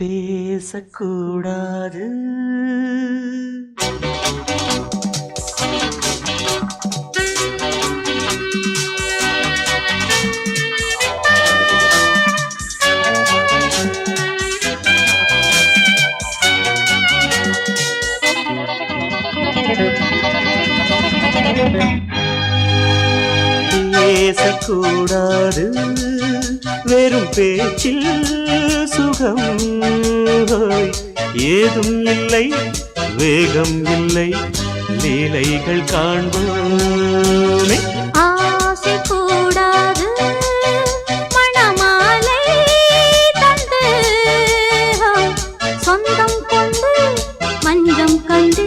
பேசக்கூடாது. பேசக்கூடாது வெறும் பேச்சில் சுகம் ஏதும் இல்லை, வேகம் இல்லை, லீலைகள் காண்போமே. ஆசை கூடாது மணமாலை தந்து சொந்தம் கொண்டு மஞ்சம் கண்டு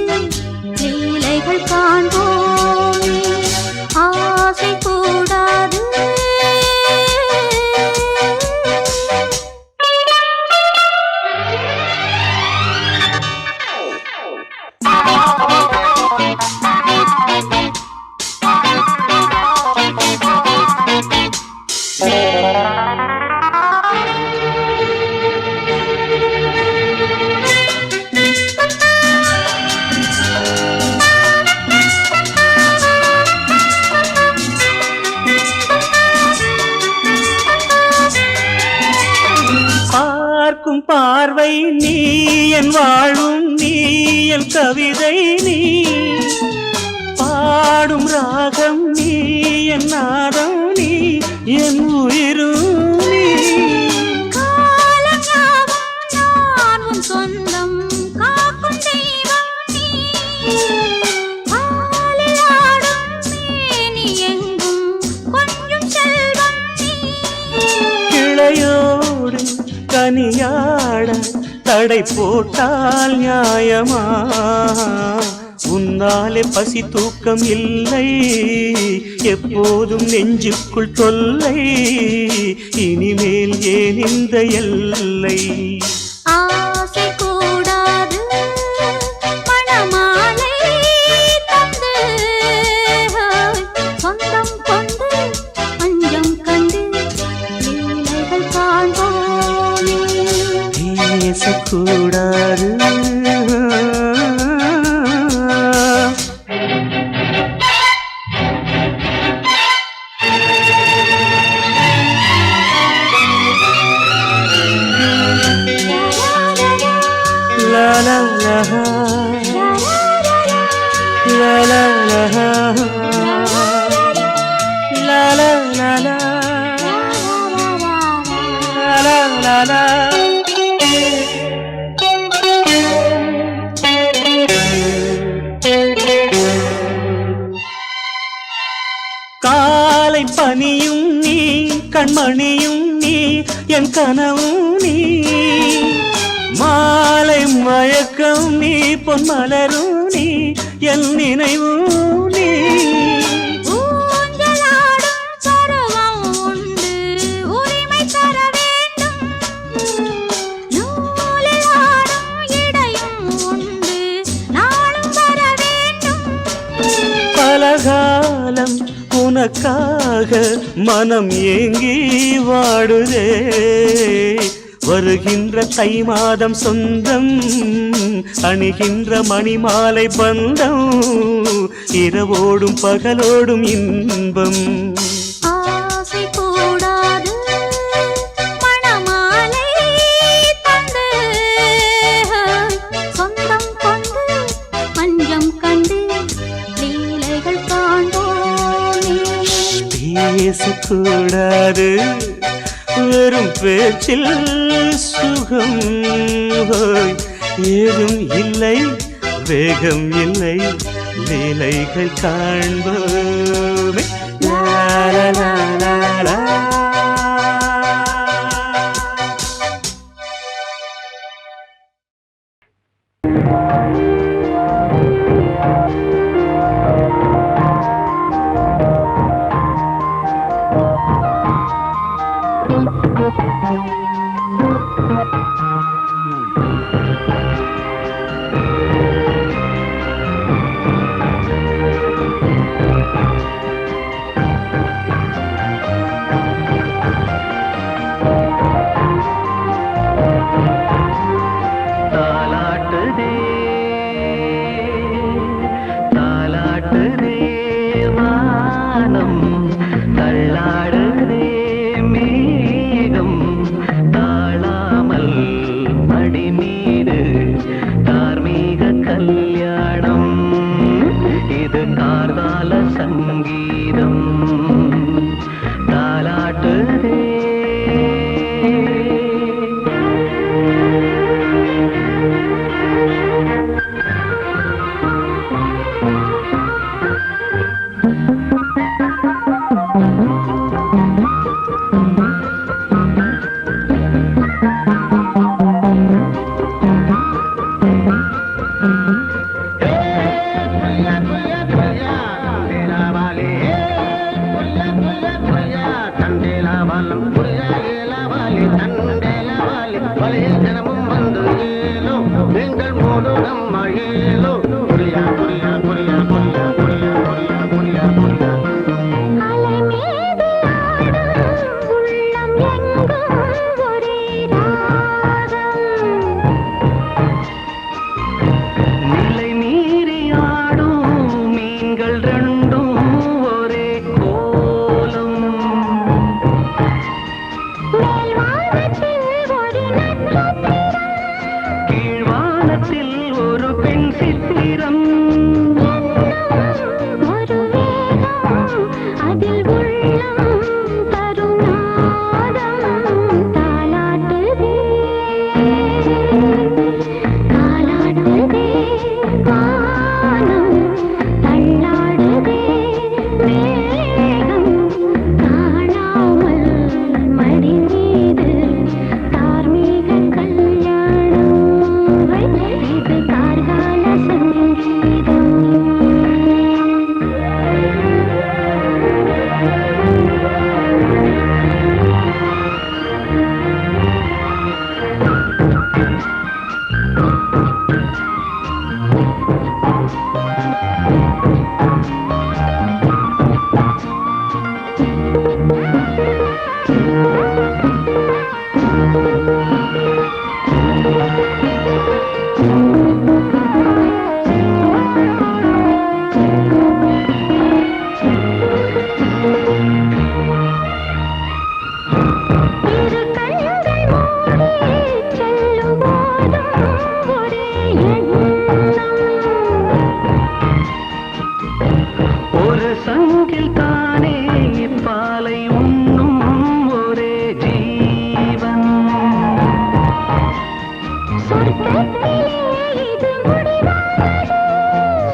லீலைகள் காண்போமே. ஆசை கூடாது பார்க்கும் பார்வை நீ, என் வாழும் நீ, என் கவிதை நீ, பாடும் ராகம் நீ, என் நாதம் நீ, என் உயிரும் நீ. நான் உன் சொந்தம் காக்கும் தெய்வம் நீ. ஆடும் நீ எங்கும் கொஞ்சம் செல்வம் நீ. கிளையோடு கனியாட தடை போட்டால் நியாயமா? உன்னாலே பசி தூக்கம் இல்லை, எப்போதும் நெஞ்சுக்குள் தொல்லை, இனிமேல் ஏன் இந்த எல்லை? ஆசை கூடாது மணமாலை தந்து சொந்தம் கொண்டு மஞ்சம் கண்டு லீலைகள் காண்போமே. பேசக்கூடாது. La la la la la la la la la la la la la. காலை பனியும் நீ, கண்மணியும் நீ, என் கனவும் நீ, மாலை மயக்கம் நீ, பொன்மலரும் நீ, என் நினைவும் நீ. ஊஞ்சலாடும் பருவம் உண்டு, உரிமை தர வேண்டும். நூலில் ஆடும் இடையும் உண்டு, நாளும் வர வேண்டும். பலகாலம் உனக்காக மனம் ஏங்கி வாடுதே, வருகின்ற தை மாதம் சொந்தம், அணிகின்ற மணிமாலை பந்தம், இரவோடும் பகலோடும் இன்பம். ஆசை கூடாது மணமாலை தந்து சொந்தம் கொண்டு மஞ்சம் கண்டு லீலைகள் காண்போமே. பேசக்கூடாது வெறும் பேச்சில் சுகம் ஏதும் இல்லை, வேகம் இல்லை, லீலைகள் காண்போமே. லா லா லா லா லா. சங்கீதம் தாலாட்டுதே.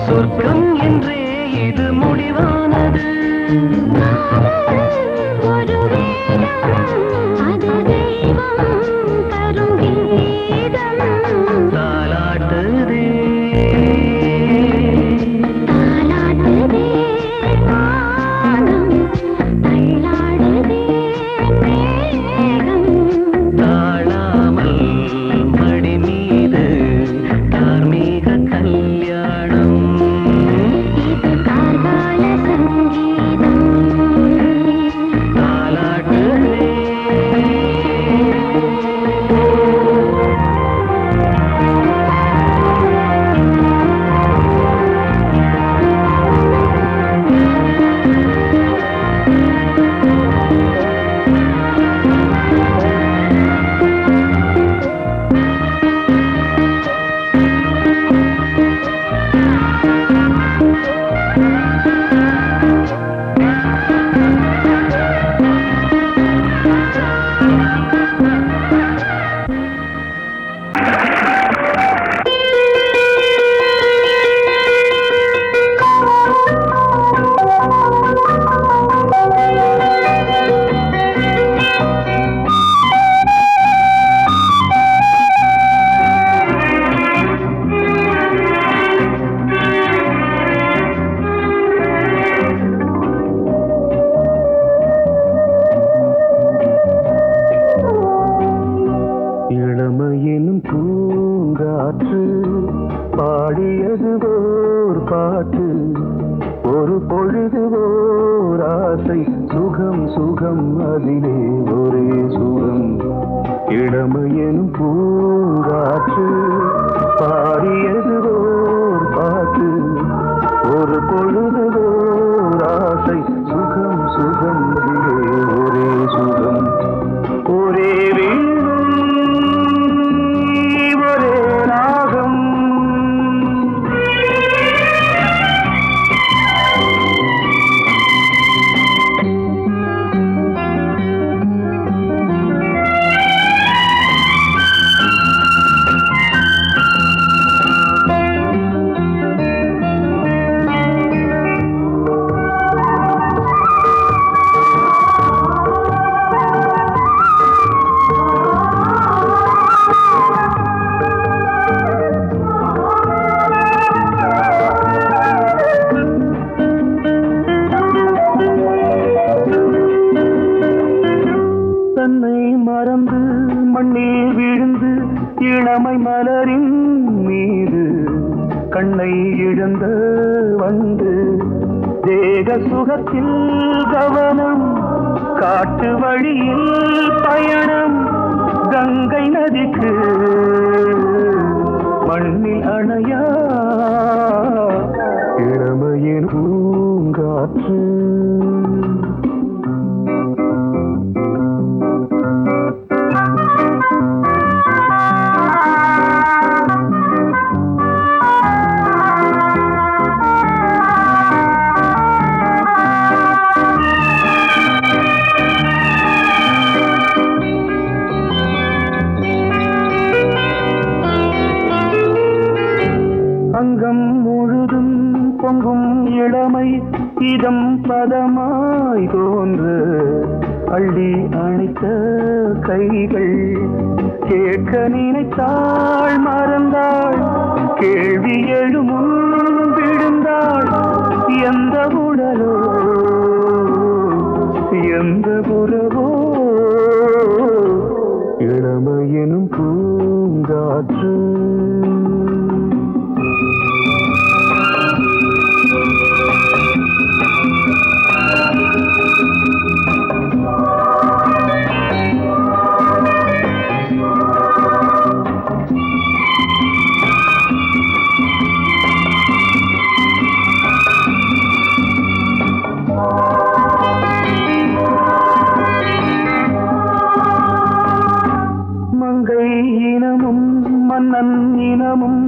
சொர்க்கம் என்றே இது முடிவானது. ஒரு வேதம் அது தெய்வம் தரும் கீதம் தாலாட்டுதே தாலாட்டுதே வானம் தள்ளாடுதே மேகம் தாழாமல் மடி மீது தார்மீக கல்யாணம். இது கார்கால சங்கீதம் தாலாட்டுதே இளமையினும் பூங்காற்று பாடியது ஓர் பாட்டு, ஒரு பொழுது ஓர் ஆசை, சுகம் சுகம் அதிலே ஒரே சுகம். இளமையினும் பூங்காற்று பாடியது ஓர் பாட்டு, ஒரு பொழுது ஓர் ஆசை, சுகம் சுகம் அதிலே ஒரே சுகம். ஒரே இளமை மலரின் மீது கண்ணை இழந்த வந்து தேக சுகத்தில் கவனம் காட்டு வழியில் பயணம் கங்கை நதிக்கு மண்ணில் அணையா இளமையின் பூங்காற்று அங்கம் முழுதும் பொங்கும் இளமை இதம் பதமாய் தோன்று அள்ளி அணைத்த கைகள் கேட்க நினைத்தாள் மறந்தாள் கேள்வி எழுமுன் விழுந்தாள் எந்த உடலோ எந்த புறவோ இளமையெனும் பூங்காற்று மங்கை இனமும் மன்னன் இனமும்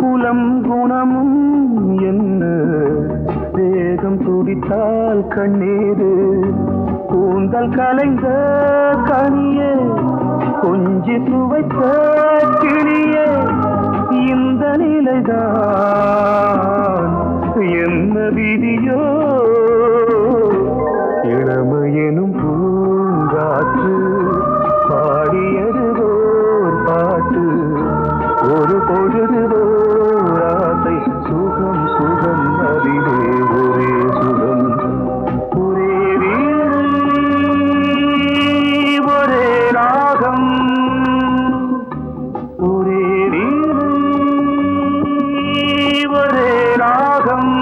குலம் குணமும் என்ன வேகம் துடித்தால் கண்ணீரு கூந்தல் கலைந்த கனியே கொஞ்சி துவைத்த கிளியே இந்த நிலைதான் என்ன விதியோ இளமையெனும் பூங்காற்று பாடியது ஓர் பாட்டு ஒரு பொழுது ஓர் ஆசை சுகம் சுகம் அதிலே ஒரே சுகம் ஒரே வீணை ஒரே ராகம் ஒரே வீணை ஒரே ராகம்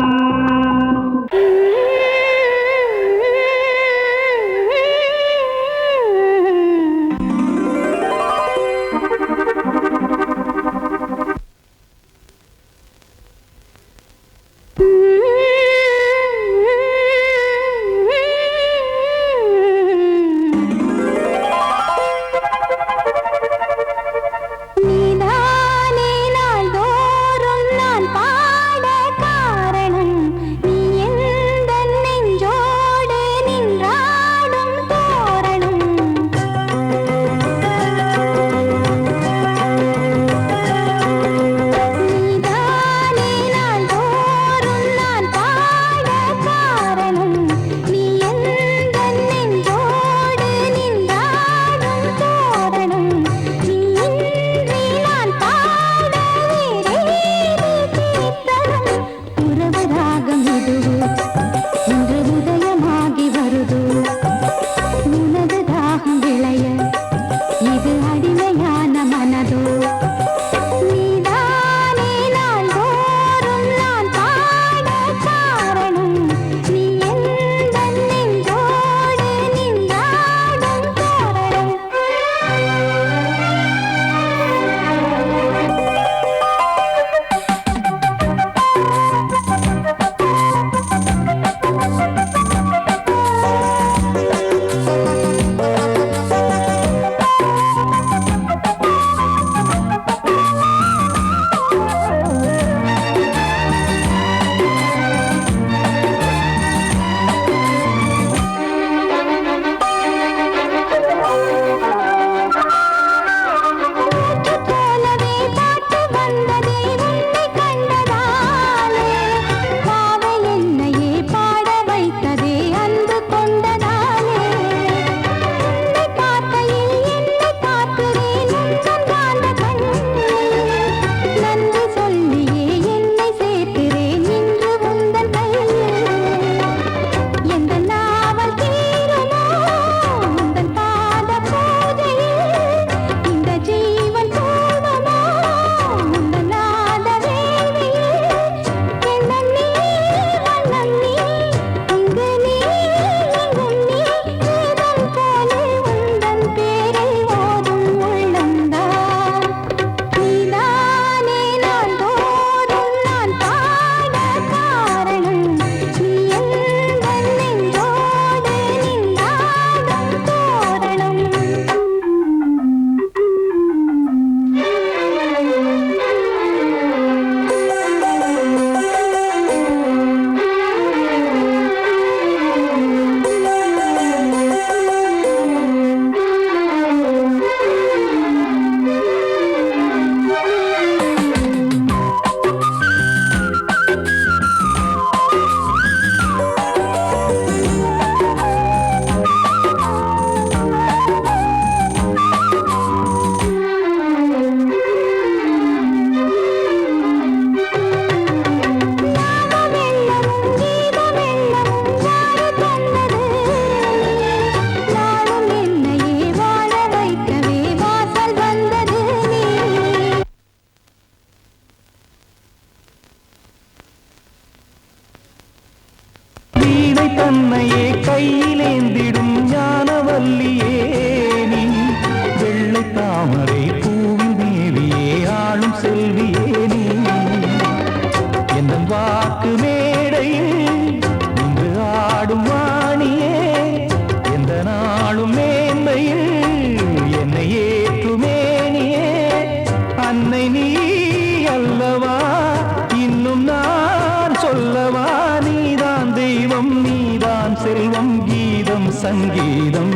பருவம் கீதம் சங்கீதம்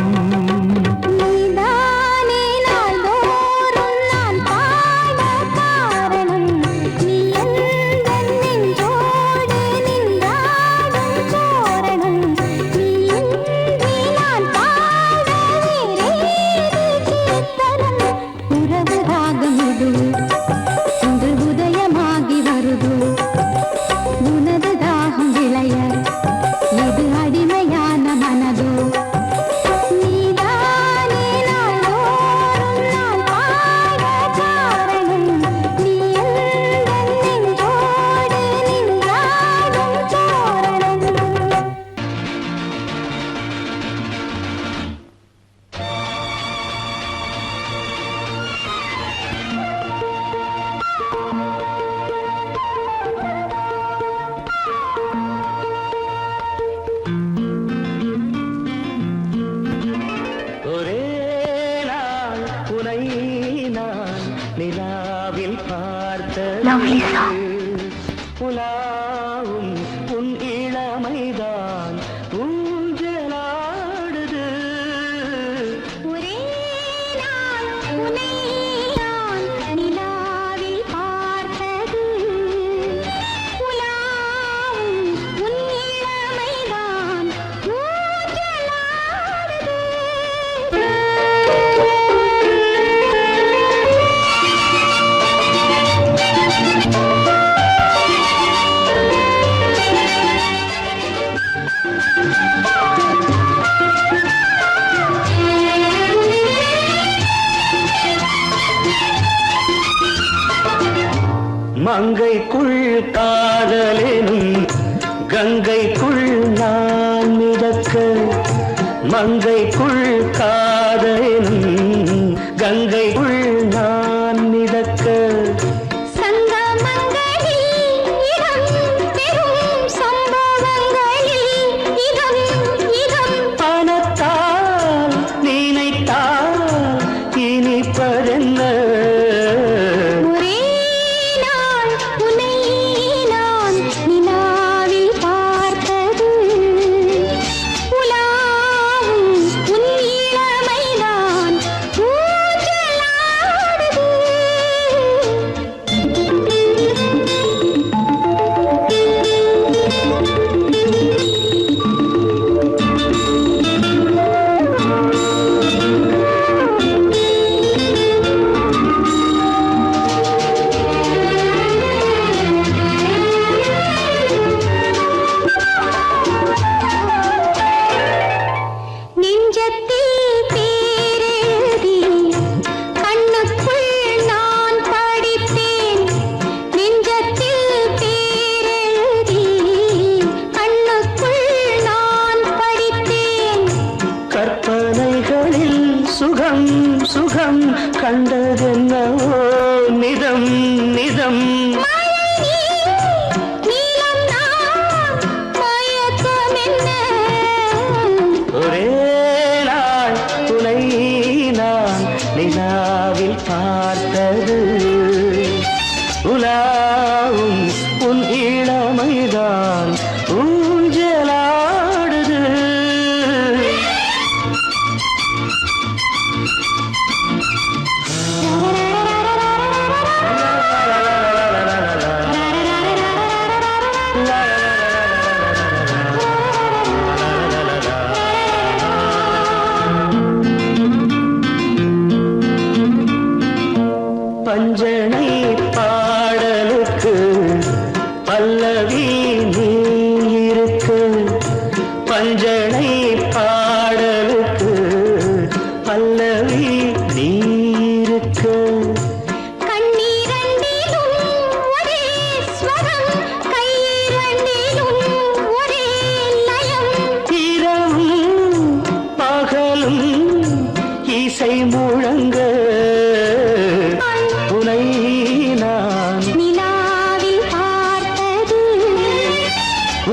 நீதானே நாள்தோறும் நான் பாட காரணம் நீ எந்தன் நெஞ்சோடு நின்றாடும் தோரணம் நீ இன்றி நான் பாட வேறேது கீர்த்தனம் உறவு ராகம் இது இன்று உதயமாகி வருது உனது தாகம் விளைய இது அடிமையான மனதோ நீதானே நாள்தோறும் நான் பாட காரணம் நீ எந்தன் நெஞ்சோடு நின்றாடும் தோரணம் ஒரே நாள் உனை நான் நிலாவில் பார்த்தது உலாவும் உன் இளமைதான் ஊஞ்சலாடுது ஒரே நாள் உன்னை நான் நிலாவில் பார்த்தது உலாவும் உன் இளமைதான் மங்கைக்குள் காதலெனும் கங்கைக்குள் நான் மிதக்க மங்கைக்குள் காதலெனும் கங்கைக்குள் நான் மிதக்க சங்கமங்களில் இடம் பெறும் சம்பவங்களில் இதம் இதம் பணத்தால் நினைத்தால் இனிப்பதென்ன ஒரே நாள் உன்னை நான் நிலாவில் பார்த்தது உலாவும் உன் இளமைதான் நெஞ்சத்தில் பேரெழுதி கண்ணுக்குள் நான் படித்தேன் நெஞ்சத்தில் பேரெழுதி கண்ணுக்குள் நான் படித்தேன் கற்பனைகளில் சுகம் சுகம் கண்டதென்னவோ நிதம் நிதம் நீலம் நான் மயக்கம் என்ன ஒரே நாள் துணை நான் நிலாவில் பார்த்தது உலாவும் உன் இளமைதான் ஊஞ்சலாடுது பஞ்சனை பாடலுக்கு பல்லவி நீ இருக்கு பஞ்சனை பாடலுக்கு பல்லவி நீ இருக்கு கண்ணீரண்டிலும் ஒரே ஸ்வரம் கையிரண்டிலும் ஒரே லயம் இரவும் பகலும் இசை முழங்க உனை நான் நிலாவில் பார்த்தது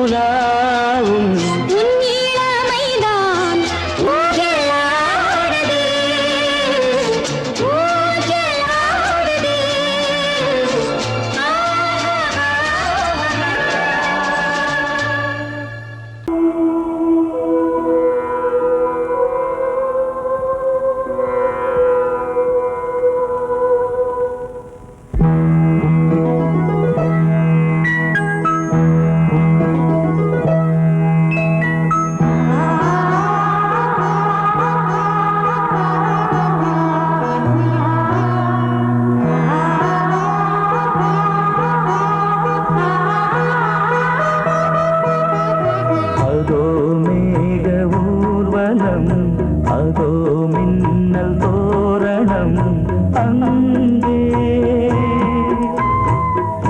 உலாவும் உன் இளமைதான் ஊர்வலம் அதோ மின்னல் தோரணம் அங்கே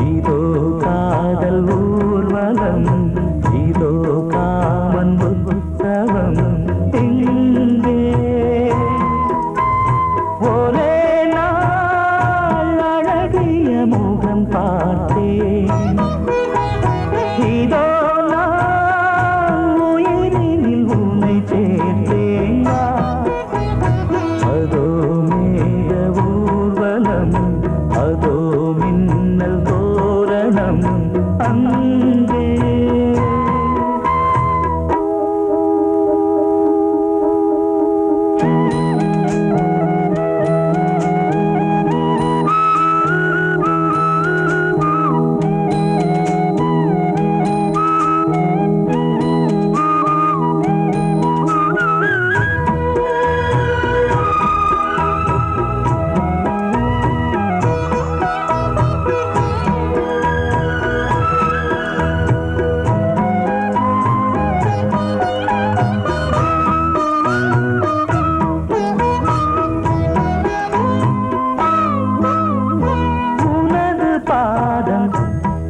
இதோ காதல் ஊர்வலம் இதோ காமன் உற்சவம் இங்கே ஒரே நாள் அழகிய முகம் பார்த்தேன் இதோ நான் உயிரினில் உன்னை சேர்த்தேன் அதோ மேக ஊர்வலம் அதோ மின்னல் தோரணம் அங்கே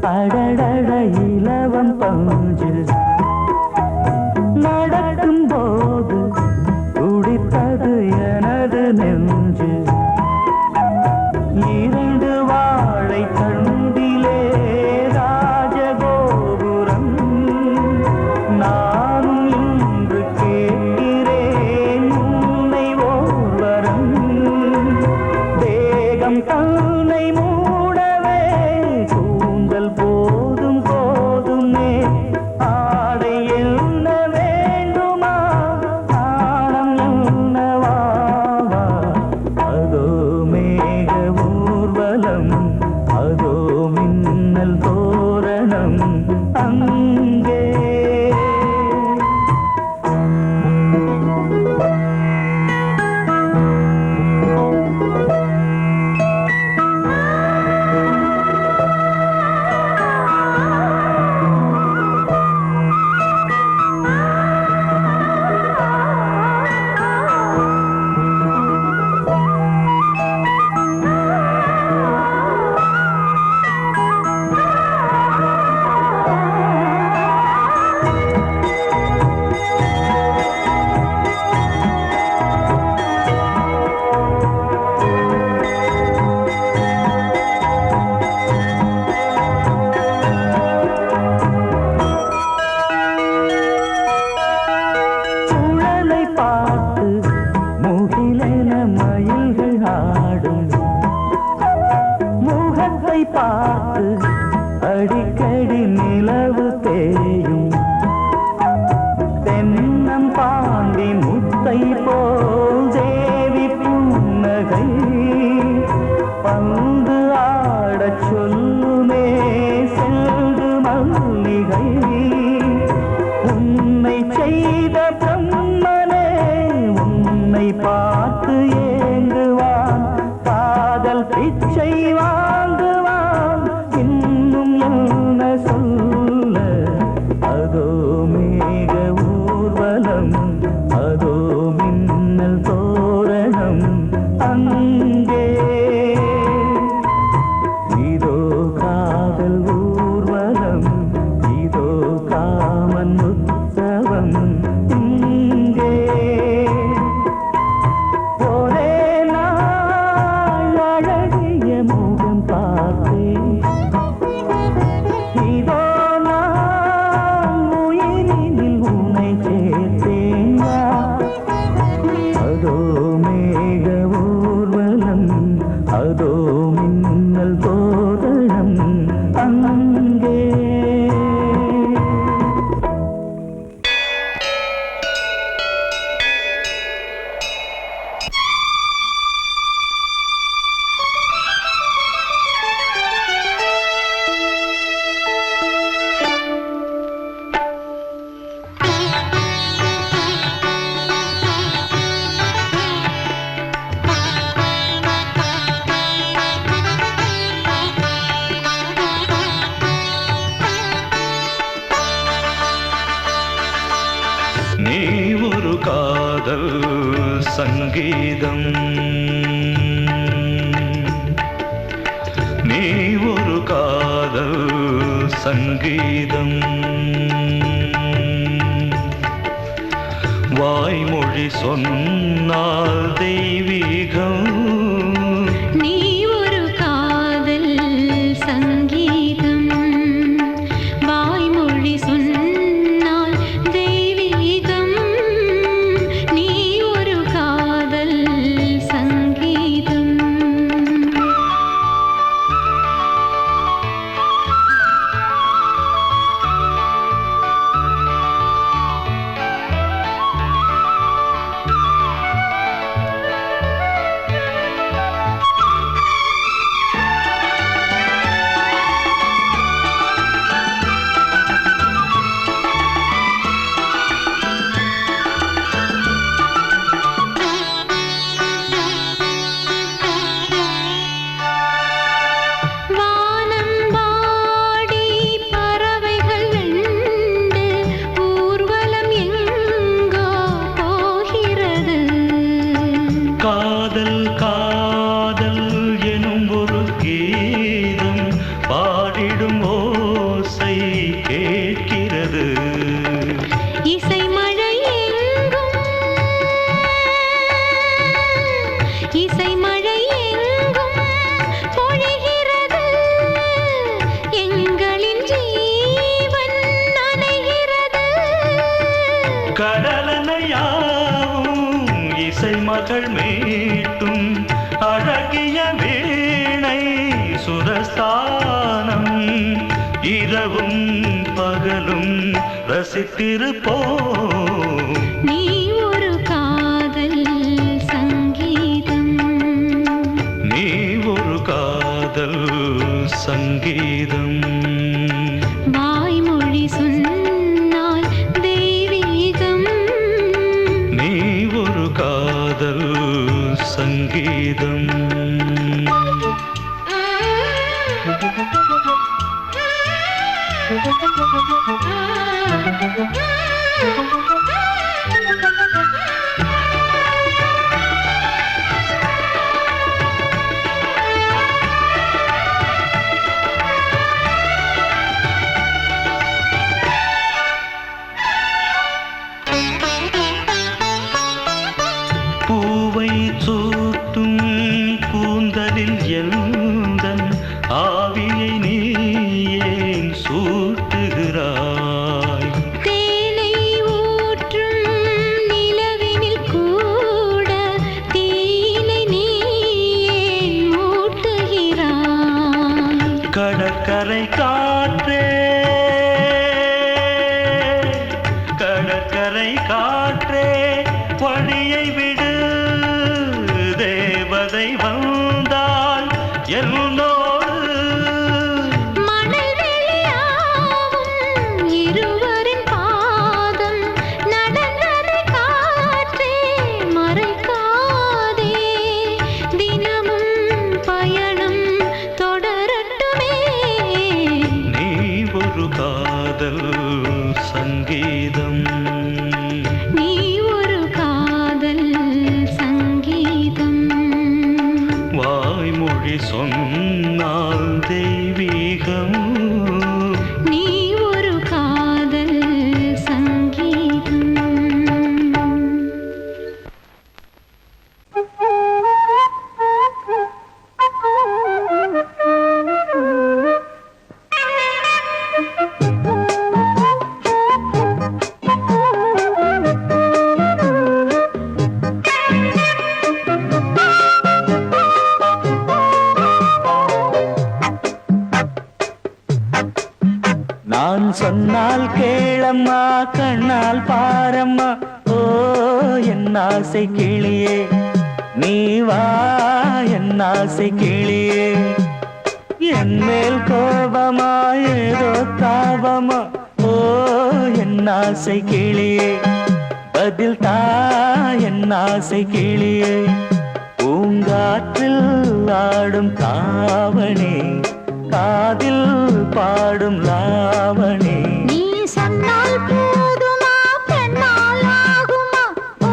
அடடட இலவம் பஞ்சு நடக்கும் போது துடித்தது எனது நெஞ்சு இரண்டு வாழை தண்டிலே ராஜகோபுரம் நானும் இன்று கேட்கிறேன் உன்னை ஓர்வரம் தேகம் தன்னை மூடவே கூந்தல் போதும் போதுமே ஆடை என்ன வேண்டுமா ஆடம் என்னவா அதோ மேக ஊர்வலம் அதோ மின்னல் தோரணம் அங்கே மயில்கள் ஆடும் முகத்தை பார்த்து அடிக்கடி நிலவு தேயும் தென்னம் பாண்டி முத்தை போல் தேவி புன்னகை பந்து ஆடச் சொல்லுமே செல்து மல்லிகை உன்னை செய்த பிரம்மனே உன்னை பார்த்து ஏங்குவான் காதல் பிச்சை வாங்குவான் இன்னும் என்ன சொல்ல அதோ மேக ஊர்வலம் அதோ மின்னல் தோரணம் அங்கே இதோ காதல் ஊர்வலம் இதோ காமன் உற்சவம் இங்கே ஒரே நாள் அழகிய முகம் பார்த்தேன் இதோ நான் உயிரினில் உன்னை சேர்த்தேன் அதோ மேக ஊர்வலம் அதோ மின்னல் தோரணம் அங்கே நீ ஒரு காதல் சங்கீதம் நீ ஒரு காதல் சங்கீதம் வாய்மொழி சொன்னால் தெய்வீகம் நீ ஒரு காதல் சங்கீதம் வாய்மொழி சொன்னால் தெய்வீகம் நீ ஒரு காதல் சங்கீதம் காதல் காதல் எனும் ஒரு கீதம் பாடிடும் ஓசை கேட்கிறது இசை மழை எங்கும் இசை மழை எங்கும் பொழிகிறது எங்களின் ஜீவன் நனைகிறது கடலனையாவும் இசை மகள் மீட்டும் அழகிய வீணை சுரஸ்தானம் இரவும் பகலும் ரசித்திருப்போம் நீ ஒரு காதல் சங்கீதம் நீ ஒரு காதல் சங்கீதம் வாய்மொழி சொன்னால் தெய்வீகம் நீ ஒரு காதல் சங்கீதம் பூவை சூட்டும் கூந்தலில் எந்தன் ஆவியை நீ ஏன் சூட்டுகிறாய் தேனை ஊற்றும் நிலவினில் கூட தீனை நீ ஏன் மூட்டுகிறாய் கடற்கரை காற்றே கடற்கரை காற்றே வழியை விடு தேவதை வந்தால் என்னோடு மணல் வெளியாகும் இருவரின் பாதம் நடந்ததை காற்றே மறைக்காதே தினமும் பயணம் தொடரட்டுமே நீ ஒரு காதல் சங்கீதம் நீ ஒரு காதல் சங்கீதம் வாய்மொழி சொன்னால் தெய்வீகம் நீ ஒரு காதல் சங்கீதம் நான் சொன்னால் கேளம்மா கண்ணால் பாரம்மா ஓ என் ஆசை கிளியே நீ வா என் ஆசை கிளியே என் மேல் கோபமா ஏதோ தாபமா ஓ என் ஆசை கிளியே பதில் தா என் ஆசை கிளியே பூங்காற்றில் ஆடும் தாவணி காதில் பாடும் லாவணி நீ சொன்னால் போதுமா பெண்ணால் ஆகுமா ஓ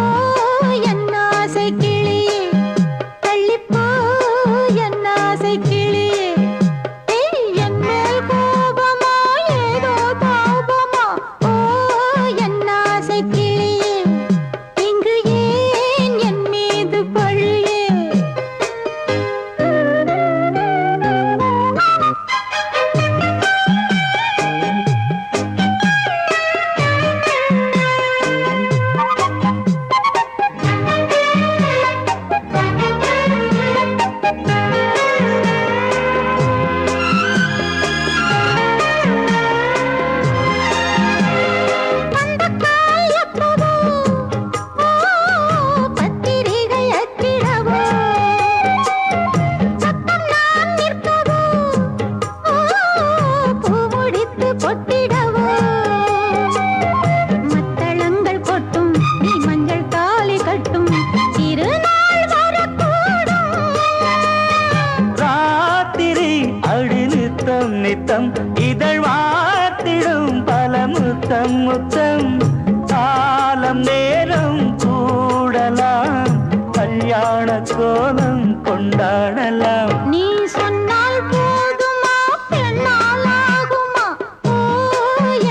கோலம் கொண்டாடலாம். நீ சொன்னால் போதுமா பெண்ணால் ஆகுமா? ஓ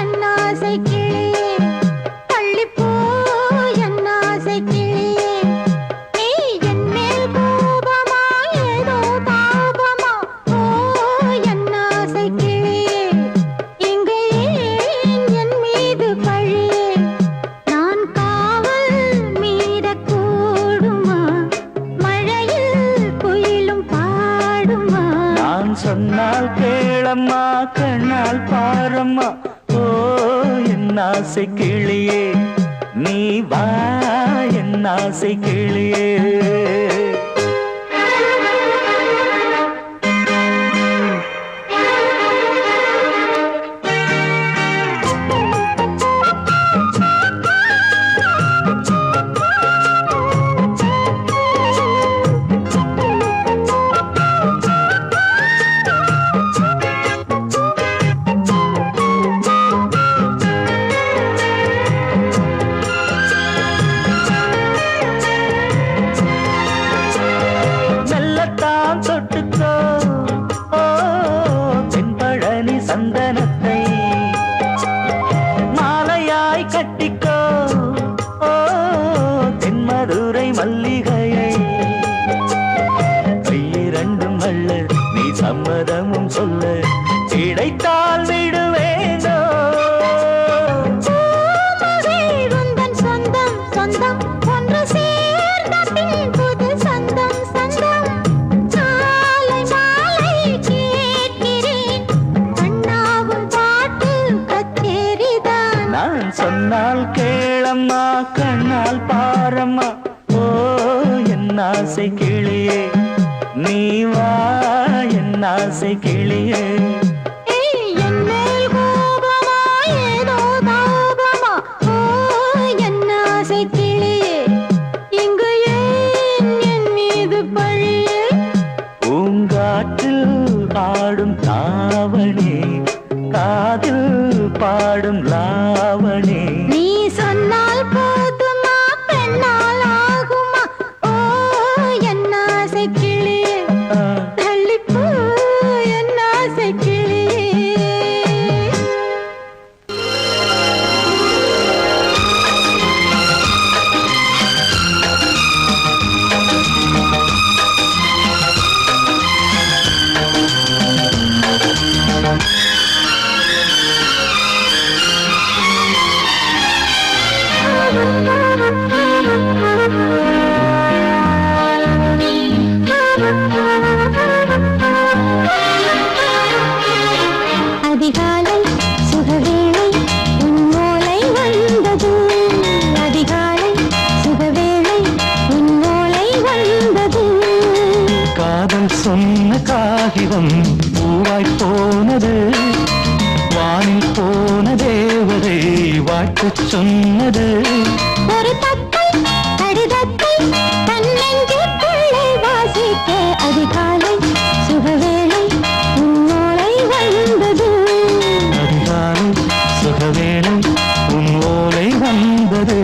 என் ஆசை கிளியே, தள்ளிப்போ என் ஆசை கிளியே. நீ என் மேல் கோபமா ஏதோ தாபமா? ஓ என் ஆசை கிளியே, இங்கே ஏன் என் மீது பழியே? நான் காவல் மீறக்கூடுமா? மழையில் குயிலும் பாடுமா? நான் சொன்னால் கேளம்மா கண்ணால் பாரம்மா. ஓ என் ஆசை கிளியே, நீ வா என் ஆசை கிளியே. மெல்லத்தான் தொட்டுக்கோ ஓ தென்பழனி சந்தனத்தை, மாலையாய் கட்டிக்கோ ஓ தென்மதுரை மல்லிகையை. கையிரண்டும் அல்ல நீ சம்மதமும் சொல்ல, கிடைத்தால் விடுவேனோ. உந்தன் சொந்தம் சொந்தம் ஒன்று சேர்ந்த பின் புது சொந்தம் சொந்தம். மாலை மாலை கேட்கிறேன், கண்ணாவும் பாட்டு கச்சேரிதான். நான் சொன்னால் கேளம்மா கண்ணால் பாரம்மா. ஓ என் ஆசை கிளியே, நீ வா என் ஆசை கிளியே. என் மேல் கோபமா ஏதோ தாபமா? ஓ என் ஆசை கிளியே, இங்கு ஏன் என் மீது பழியே? பூங்காற்றில் ஆடும் தாவணி, காதில் பாடும் லாவணி. நீ சொன்னால் போதுமா பெண்ணால் ஆகுமா? ஓ என் ஆசை கிளியே, தள்ளிப்போ என் ஆசை கிளியே. அதிகாலை சுகவேளை உன் ஓலை வந்தது. அதிகாலை சுகவேளை உன் ஓலை வந்தது. காதல் சொன்ன காகிதம் பூவாய் போனது, வானில் போன தேவதை வாழ்த்துச் சொன்னது. ஒரு தத்தை கடிதத்தை தன்னெஞ்சுக்குள்ளே வாசிக்க அதிகாலை சுகவேளை உன் ஓலை வந்தது. அதிகாலை சுகவேளை உன் ஓலை வந்தது.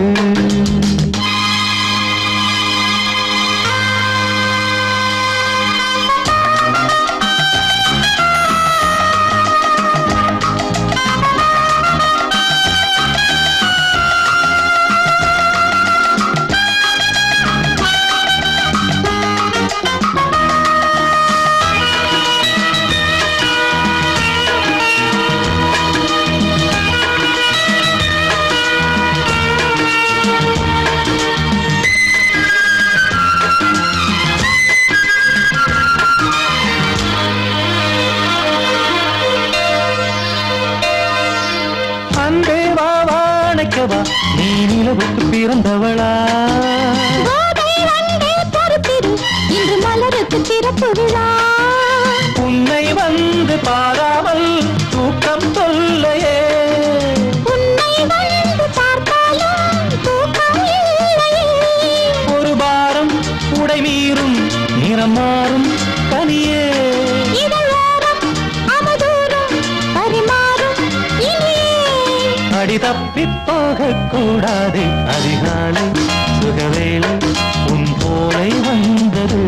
நீ நிலவுக்கு பிறந்தவளா? கோதை வந்தே பொறுத்திரு, இன்று மலருக்கு திறப்பு விழா. உன்னை வந்து பாராமல் தூக்கம் சொல்லையே. உன்னை வந்து பார்த்தாலும் தூக்கம் இல்லையே. ஒரு பாரம் உடை மீறும் நிறம் மாறும் தனியே. இதழோரம் அவதூறும் பரிமாறும் இனியே. அடி தப்பிப் போகக் கூடாது. அதிகாலை சுகவேளை உன் போலை வந்தது.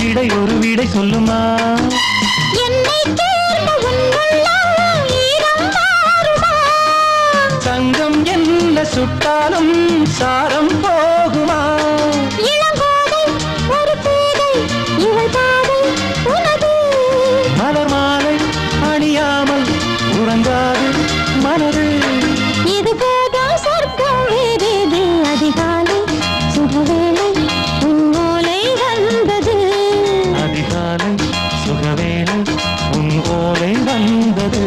இடை ஒரு விடை சொல்லுமா என்னை தேர்ந்த உன் உள்ளம் ஈரம் மாறுமா? தங்கம் என்ன சுட்டாலும் சாரம் போகுமா இளங்கோதை ஒரு பேதை இவள் பாதை உனது. மலர் மாலை அணியாமல் உறங்காது மனது இது போதும் சொர்க்கம் வேறேது. அதிகாலை சுகவேளை உன் ஓலை வந்தது. அதிகாலை சுகவேளை உன் ஓலை வந்தது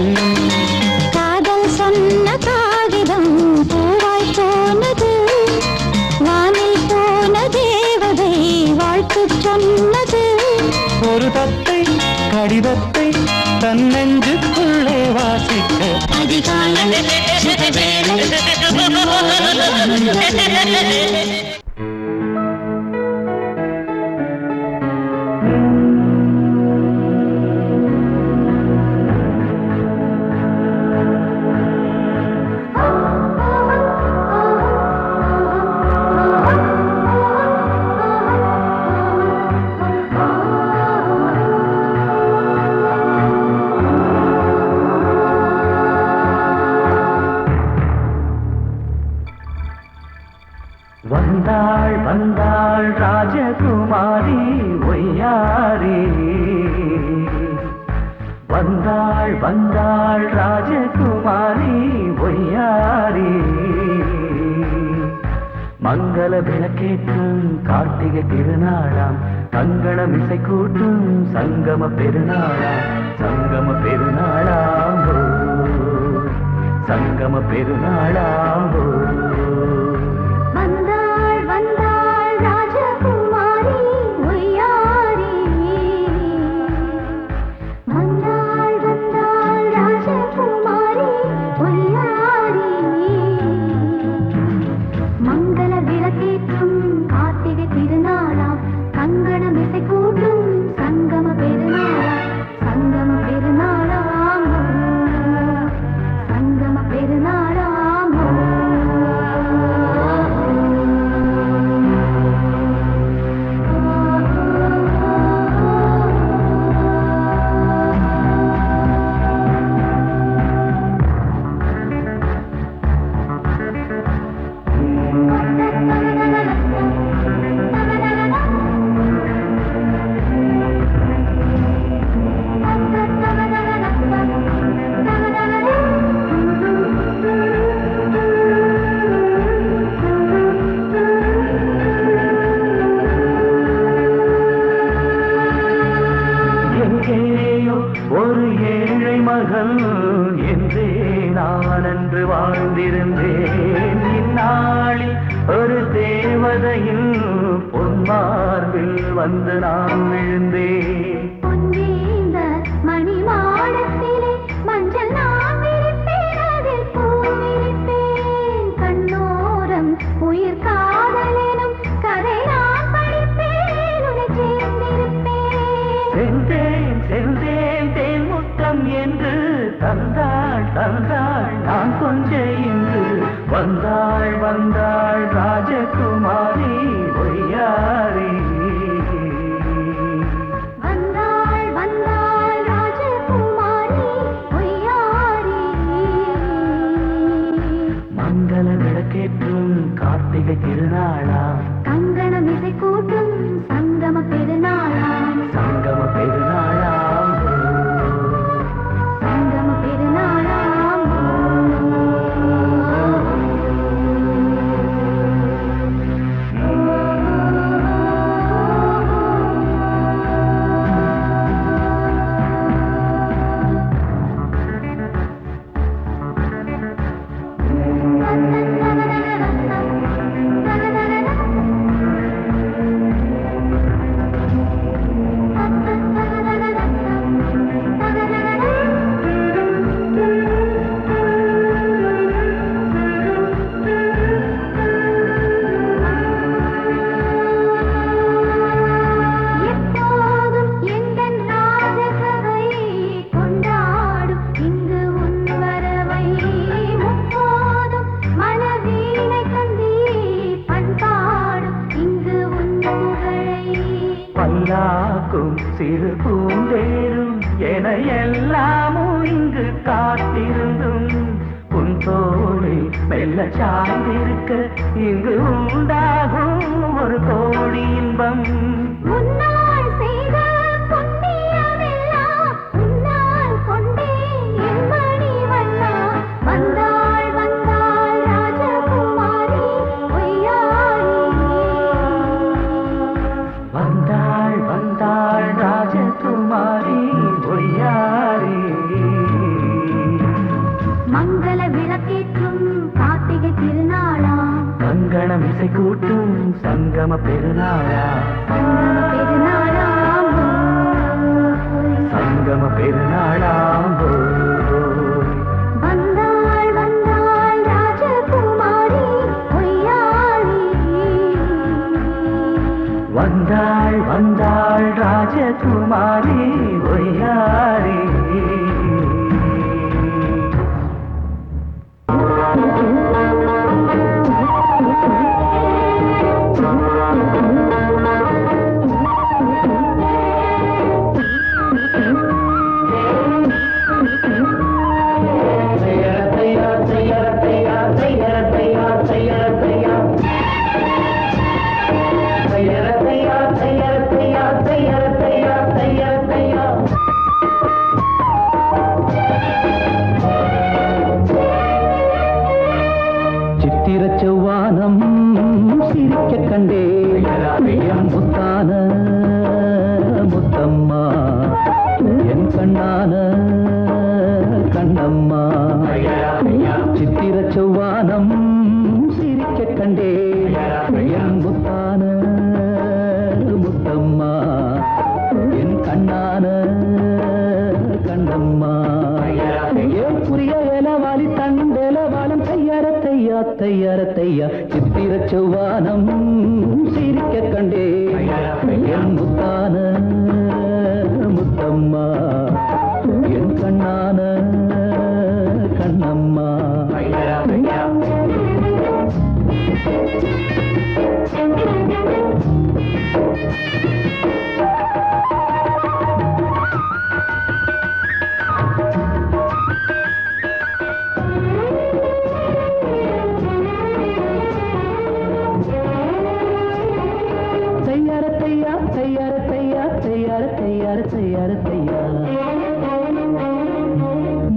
காதல் சொன்ன காகிதம் பூவாய் போனது. வானில் போன தேவதை வாழ்த்து சொன்னது. ஒரு தத்தை கடிதத்தை தன் நெஞ்சுக்குள்ளே வாசிக்க அதிகாலை சுகவேளை உன் ஓலை வந்தது. வந்தாள் வந்தாள் ராஜகுமாரி ஒய்யாரி வந்தாள் வந்தாள் ராஜகுமாரி ஒய்யாரி மங்கள விளக்கேற்றும் கார்த்திகை திருநாளாம் கங்கணம் இசை கூட்டும் சங்கம பெருநாளாம் சங்கம பெருநாளாம் ஓ, சங்கம பெருநாளாம் ஓ. வந்தாள் வந்தாள் ராஜகுமாரி ஒய்யாரி. வந்தாள் வந்தாள் ராஜகுமாரி ஒய்யாரி. மங்கள விளக்கேற்றும் கார்த்திகை திருநாளாம் கங்கணம் இசை கூட்டும் சங்கம பெருநாளாம் சங்கம பெருநாளாம் சங்கம பெருநாளாம். எங்கேயோ ஒரு ஏழை மகள் என்றே நான் அன்று வாழ்ந்திருந்தேன் இந்நாளில் ஒரு தேவதையில் பொன்மார்பில் வந்து நான் விழுந்தேன் பொன்னேந்த மணிமாடத்திலே மஞ்சள் நான் விரிப்பேன் அதில் பூ விரிப்பேன். கண்ணோரம் உயிர் காதலெனும் கதை நான் படிப்பேன் உன்னை சேர்ந்திருப்பேன். சென்றேன் சென்றேன் தேன் முத்தம் என்று தந்தாள் தந்தாள் நான் கொஞ்ச இன்று வந்தாள் வந்தாள் ராஜகுமாரி ஒய்யாரி வந்தாள் வந்தாள் ராஜகுமாரி ஒய்யாரி. மங்கள விளக்கேற்றும் கார்த்திகை திருநாளாம் கங்கணம் இசை கூட்டும் சங்கம பெருநாளாம் சங்கம பெருநாளாம் சங்கம பெருநாளாம். சிறு பூந்தேரும் என எல்லாமும் இங்கு காத்திருந்தும் உன் தோழி மெல்ல சார்ந்திருக்க இங்கு உண்டாகும் ஒரு கோடி இன்பம். முன்னால் செய்த புண்ணியமெல்லாம் முன்னால் கொண்டே என் மணி வண்ணா. வந்தாள் வந்தாள் ராஜகுமாரி பொய்யாரி. வந்தாள் வந்தாள் ராஜகுமாரி பொய்யாரி. மங்கள விளக்கேற்றும் கார்த்திகை திருநாளாம். கங்கணம் இசை கூட்டும் சங்கம பெருநாளா. சங்கம பெருநாளாம் சங்கம பெருநாளாம் வந்தாள் வந்தாள் ராஜகுமாரி பொய்யாரி. வந்தாள் வந்தாள் ராஜகுமாரி பொய்யாரி. சித்திர செவ்வானம் சிரிக்க கண்டே என் முத்தான முத்தம்மா என் கண்ணான கண்ணம்மா. சித்திர செவ்வானம் சிரிக்க கண்டே என் முத்தான முத்தம்மா என் கண்ணான கண்ணம்மா. ஏன் புரிய ஏலவாலி தண்டேலவாலம் தையார தையா தையார தையா. சித்திர செவ்வானம் சிரிக்க கண்டே என் முத்தான முத்தம்மா என் கண்ணான கண்ணம்மா. தையார தையா தையார தையா தையார தையார தையார தையா.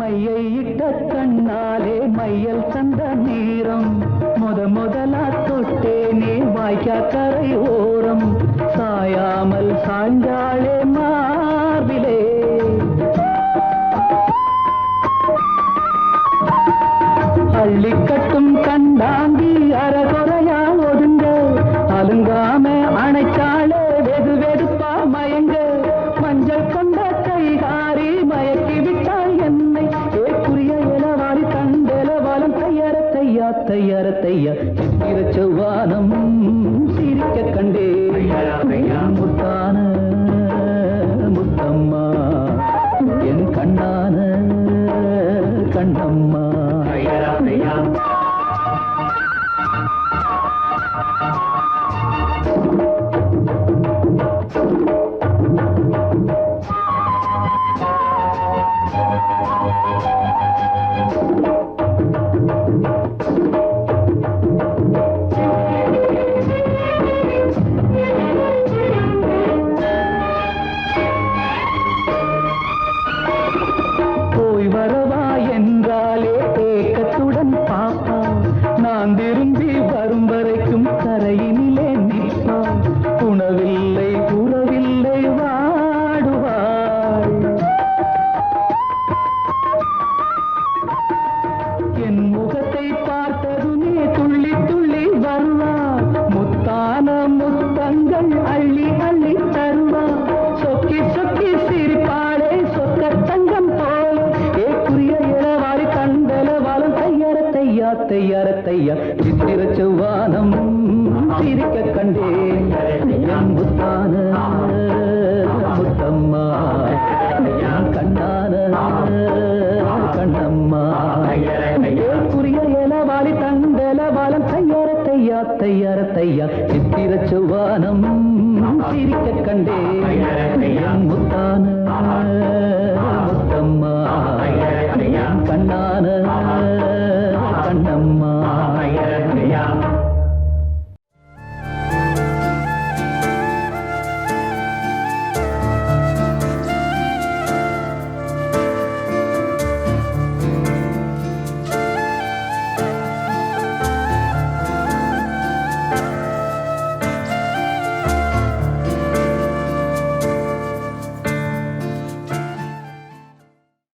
மையை இட்ட கண்ணாலே மையல் கண்ட நீரம் முதலா தொட்டேனே வாய்க்கா கரை ஓரம். சாயாமல் சாய்ந்தாளே மார்பிலே அள்ளிக்கட்டும் கண்டாங்கி அரகுறையா ஒதுங்க அலுங்காம அணைச்சாளே வெது வெதுப்பா மயங்க. மஞ்சள் கொண்ட கைகாரி மயக்கி விட்டாள் என்னை. ஏக்குரிய இளவாரி தண்டேலவாலம் தையார தையா தையார தையா. சித்திர செவ்வானம் சிரிக்க கண்டே முத்தான முத்தம்மா என் கண்ணான கண்ணம்மா. போய் வரவா என்றாலே ஏக்கத்துடன் பாப்பா. நான் திரும்பி வரும் வரைக்கும் கரையினிலே நிற்பாள். உணவில்லை உறவில்லை வாடுவாள். என் முகத்தை பார்த்ததுமே துள்ளி துள்ளி வருவாள். முத்தான முத்தங்கள் அள்ளி அள்ளி தருவாள். சொக்கி சொக்கி சிரிப்பாளே சொக்க தங்கம் போல். ஏக்குரிய இளவாரி கண்டலவாலம் தையார தையா தையார தையா. சித்திர செவ்வானம் சிரிக்க கண்டே என் முத்தான முத்தம்மா என் கண்ணான கண்ணம்மா. ஏக்குரிய இளவாரி தண்டலவாலம் தையார தையா தையார தையா. சித்திர செவ்வானம் சிரிக்க கண்டே முத்தான